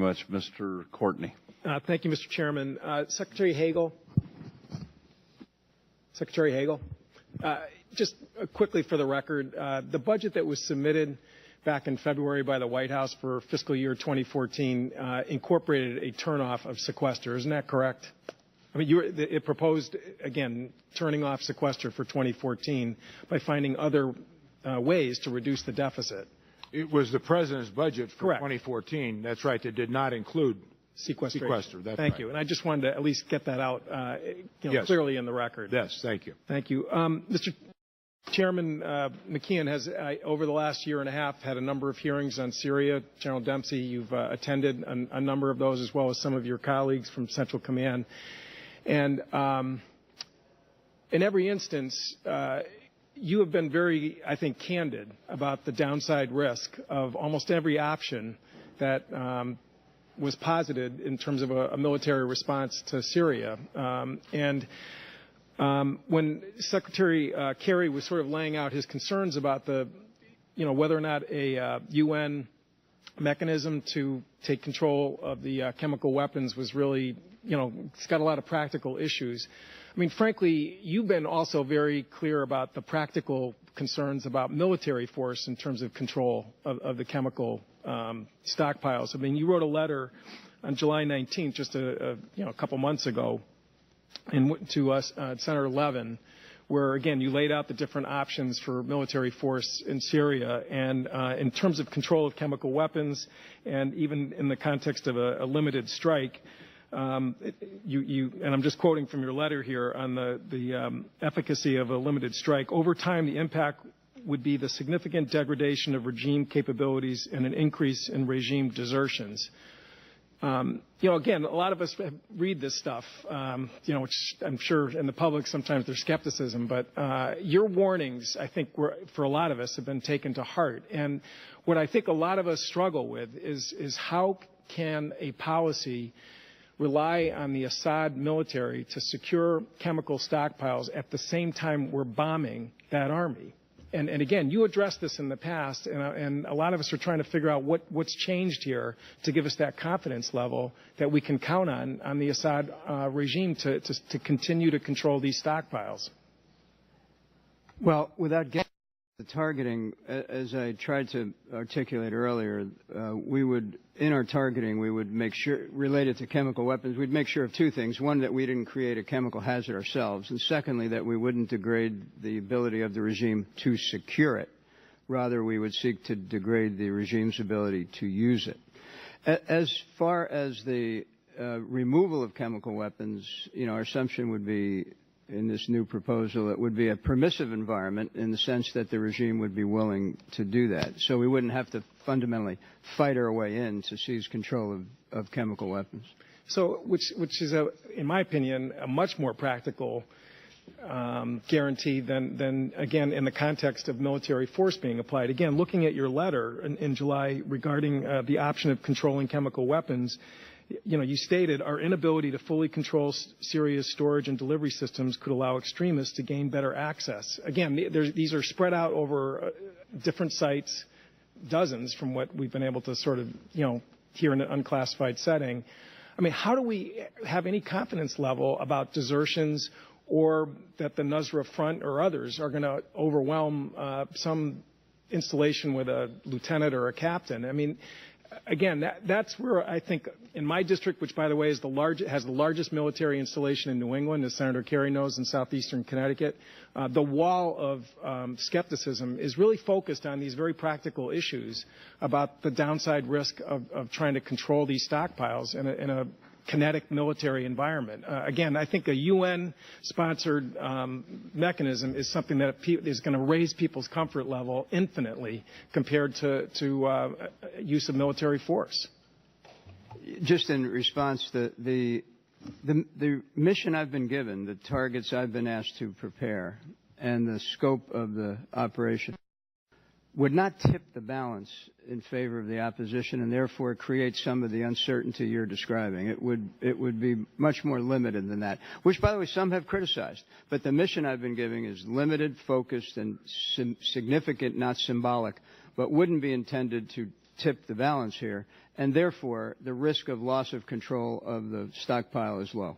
much. Mr. Courtney. Thank you, Mr. Chairman. Secretary Hagel. Secretary Hagel. Just quickly for the record, the budget that was submitted back in February by the White House for fiscal year 2014 incorporated a turnoff of sequester. Isn't that correct? I mean, it proposed, again, turning off sequester for 2014 by finding other ways to reduce the deficit. It was the President's budget for Correct. 2014. That's right. That did not include sequester. That's Thank right. you. And I just wanted to at least get that out Yes. clearly in the record. Yes, thank you. Thank you. Mr. Chairman, McKeon has, over the last year and a half, had a number of hearings on Syria. General Dempsey, you've attended a number of those, as well as some of your colleagues from Central Command. And in every instance, you have been very, I think, candid about the downside risk of almost every option that was posited in terms of a military response to Syria. When Secretary Kerry was sort of laying out his concerns about whether or not a UN mechanism to take control of the chemical weapons was really, it's got a lot of practical issues. I mean, frankly, you've been also very clear about the practical concerns about military force in terms of control of the chemical stockpiles. I mean, you wrote a letter on July 19th, just a couple months ago, to us, Senator Levin, where, again, you laid out the different options for military force in Syria. And in terms of control of chemical weapons, and even in the context of a limited strike, and I'm just quoting from your letter here on the efficacy of a limited strike, over time the impact would be the significant degradation of regime capabilities and an increase in regime desertions. Again, a lot of us read this stuff, which I'm sure in the public sometimes there's skepticism, but your warnings, I think, for a lot of us have been taken to heart. And what I think a lot of us struggle with is how can a policy rely on the Assad military to secure chemical stockpiles at the same time we're bombing that army? And again, you addressed this in the past, and a lot of us are trying to figure out what's changed here to give us that confidence level that we can count on the Assad regime to continue to control these stockpiles. Well, without getting the targeting, as I tried to articulate earlier, in our targeting, we would make sure, related to chemical weapons, we'd make sure of two things. One, that we didn't create a chemical hazard ourselves, and secondly, that we wouldn't degrade the ability of the regime to secure it. Rather, we would seek to degrade the regime's ability to use it. As far as the removal of chemical weapons, our assumption would be, in this new proposal, it would be a permissive environment in the sense that the regime would be willing to do that. So we wouldn't have to fundamentally fight our way in to seize control of chemical weapons. So, which is, in my opinion, a much more practical guarantee than, again, in the context of military force being applied. Again, looking at your letter in July regarding the option of controlling chemical weapons, you stated our inability to fully control Syria's storage and delivery systems could allow extremists to gain better access. Again, these are spread out over different sites, dozens from what we've been able to sort of, hear in an unclassified setting. I mean, how do we have any confidence level about desertions or that the Nusra Front or others are going to overwhelm some installation with a lieutenant or a captain? I mean, again, that's where I think in my district, which, by the way, has the largest military installation in New England, as Senator Kerry knows, in southeastern Connecticut, the wall of skepticism is really focused on these very practical issues about the downside risk of trying to control these stockpiles in a kinetic military environment. Again, I think a UN-sponsored mechanism is something that is going to raise people's comfort level infinitely compared to use of military force. Just in response, the mission I've been given, the targets I've been asked to prepare, and the scope of the operation would not tip the balance in favor of the opposition and therefore create some of the uncertainty you're describing. It would be much more limited than that, which, by the way, some have criticized. But the mission I've been giving is limited, focused, and significant, not symbolic, but wouldn't be intended to tip the balance here, and therefore the risk of loss of control of the stockpile is low.